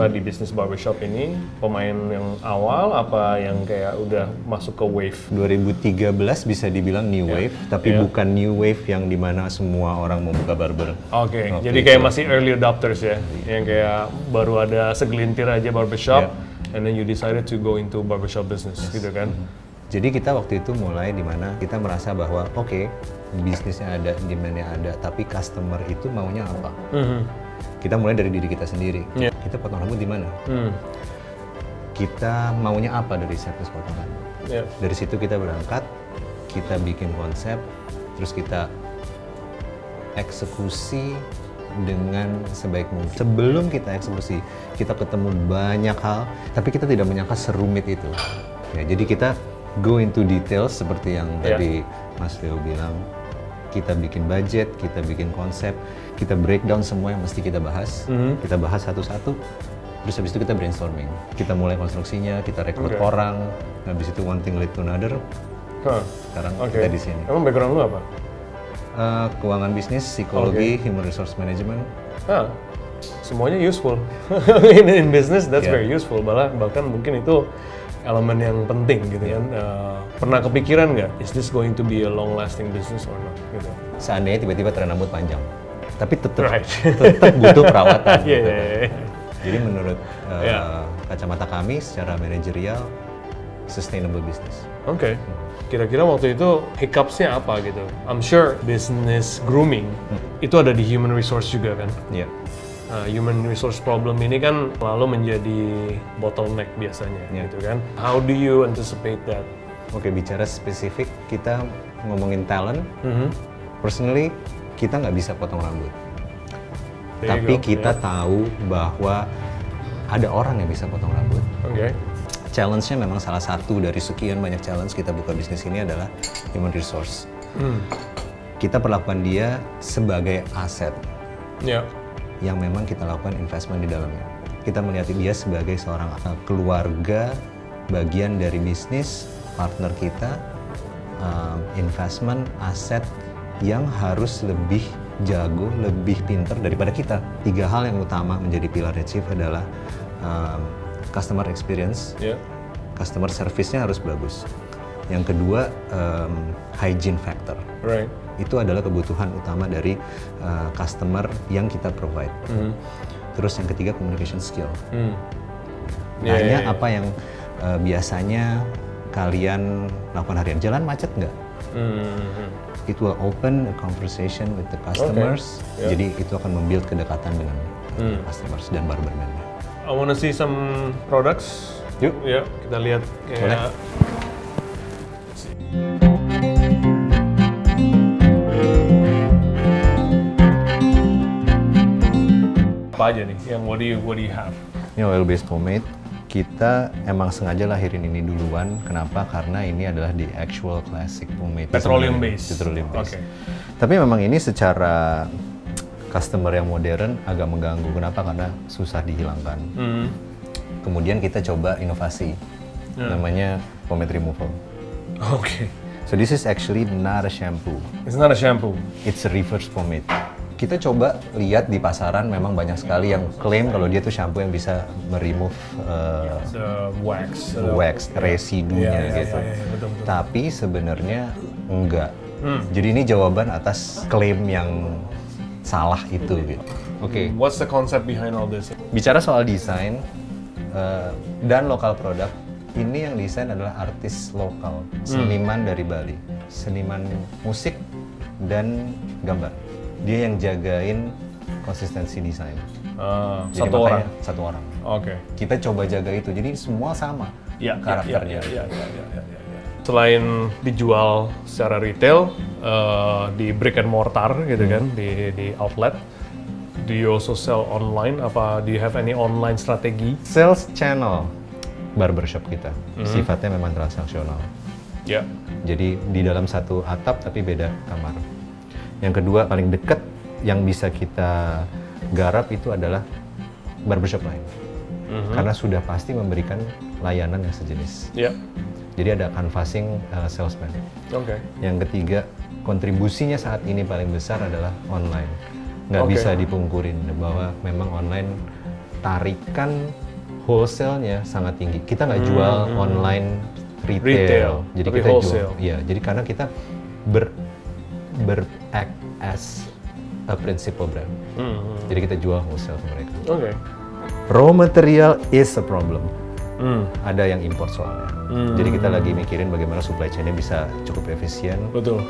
apa di bisnis barbershop ini? Pemain yang awal apa yang kayak udah masuk ke wave? 2013 bisa dibilang new wave, tapi bukan new wave yang dimana semua orang mau buka barber. Oke, jadi kayak masih early adopters ya, yang kayak baru ada segelintir aja barbershop, and then you decided to go into barbershop business, gitu kan? Jadi kita waktu itu mulai di mana kita merasa bahwa oke, bisnisnya ada, demand-nya ada, tapi customer itu maunya apa? Kita mulai dari diri kita sendiri. Kita potong rambut di mana? Kita maunya apa dari service potong rambut? Dari situ kita berangkat, kita bikin konsep, terus kita eksekusi dengan sebaik mungkin. Sebelum kita eksekusi, kita ketemu banyak hal, tapi kita tidak menyangka serumit itu. Ya, jadi kita go into details seperti yang tadi Mas Leo bilang. Kita bikin budget, kita bikin konsep, kita breakdown semua yang mesti kita bahas. Kita bahas satu-satu, terus habis itu kita brainstorming. Kita mulai konstruksinya, kita rekrut orang, habis itu one thing lead to another. Sekarang kita di sini. Emang background lu apa? Keuangan bisnis, psikologi, human resource management. Semuanya useful. in business that's very useful. Bahkan mungkin itu elemen yang penting gitu kan. Pernah kepikiran nggak, is this going to be a long lasting business or not? Gitu. Seandainya tiba-tiba tren rambut panjang, tapi tetap butuh perawatan. Gitu. Jadi menurut kacamata kami secara manajerial, sustainable business. Oke. Kira-kira waktu itu hiccups-nya apa gitu? I'm sure business grooming itu ada di human resource juga kan? Human resource problem ini kan selalu menjadi bottleneck biasanya, gitu kan? How do you anticipate that? Oke, bicara spesifik, kita ngomongin talent. Personally, kita nggak bisa potong rambut. Tapi kita tahu bahwa ada orang yang bisa potong rambut. Challenge-nya memang salah satu dari sekian banyak challenge kita buka bisnis ini adalah human resource. Kita perlakukan dia sebagai aset. Yang memang kita lakukan investment di dalamnya. Kita melihat dia sebagai seorang keluarga, bagian dari bisnis, partner kita, investment, aset yang harus lebih jago, lebih pintar daripada kita. 3 hal yang utama menjadi pilar Chief adalah customer experience, customer service-nya harus bagus. Yang kedua, hygiene factor. Itu adalah kebutuhan utama dari customer yang kita provide. Terus yang ketiga, communication skill. Nanya apa yang biasanya kalian lakukan harian. Jalan macet nggak? It will open a conversation with the customers. Jadi itu akan membuild kedekatan dengan customers dan barberman-nya. I wanna see some products. Yuk, kita lihat kayak. Apa aja nih? Yang what do you have? Ini oil based pomade. Kita emang sengaja lahirin ini duluan. Kenapa? Karena ini adalah the actual classic pomade. Petroleum based. Tapi memang ini secara customer yang modern agak mengganggu. Kenapa? Karena susah dihilangkan. Kemudian kita coba inovasi. Namanya pomade removal. So this is actually not a shampoo. It's not a shampoo. It's a reverse pomade. Kita coba lihat di pasaran memang banyak sekali yang klaim kalau dia tuh shampoo yang bisa meremove wax, residunya gitu. Betul. Tapi sebenarnya enggak. Jadi ini jawaban atas klaim yang salah itu gitu. What's the concept behind all this? Bicara soal desain dan lokal produk, ini yang desain adalah artis lokal, seniman dari Bali, seniman musik dan gambar. Dia yang jagain konsistensi desain. Satu orang? Satu orang. Kita coba jaga itu, jadi semua sama karakternya. Selain dijual secara retail, di brick and mortar gitu kan, di outlet, do you also sell online? Do you have any online strategi? Sales channel barbershop kita, sifatnya memang transaksional. Jadi di dalam satu atap tapi beda kamar. Yang kedua, paling dekat yang bisa kita garap itu adalah barbershop lain. Karena sudah pasti memberikan layanan yang sejenis. Jadi ada canvassing salesman. Yang ketiga, kontribusinya saat ini paling besar adalah online. Nggak bisa dipungkurin bahwa memang online tarikan wholesale-nya sangat tinggi. Kita nggak jual online retail. Jadi kita wholesale. Jadi karena kita act as a principal brand. Jadi kita jual wholesale ke mereka. Oke. Raw material is a problem. Ada yang import soalnya. Jadi kita lagi mikirin bagaimana supply chain-nya bisa cukup efisien. Betul.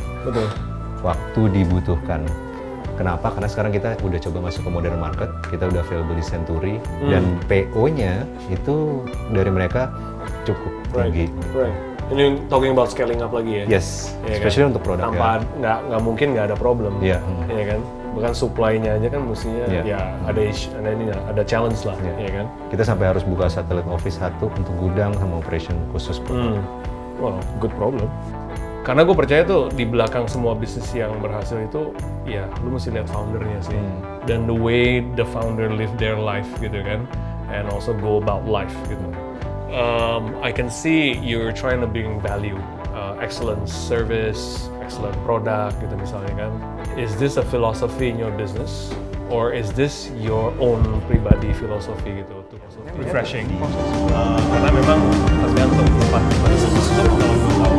Waktu dibutuhkan. Kenapa? Karena sekarang kita udah coba masuk ke modern market, kita udah available di Century, dan PO-nya itu dari mereka cukup tinggi. Right. Ini talking about scaling up lagi ya? Yes, ya especially kan? untuk produk. Tanpa nggak mungkin nggak ada problem. Iya kan? Bahkan supply-nya aja kan mestinya ada challenge lah, ya kan? Kita sampai harus buka satellite office satu untuk gudang sama operation khusus. Well, good problem. Karena gue percaya tuh di belakang semua bisnis yang berhasil itu, ya lu mesti lihat foundernya sih. Dan the way the founder live their life gitu kan, and also go about life gitu. I can see you're trying to bring value, excellent service, excellent product gitu misalnya kan. Is this a philosophy in your business, or is this your own pribadi philosophy gitu? Refreshing. Karena memang tergantung tempat bisnis itu kalau gue tahu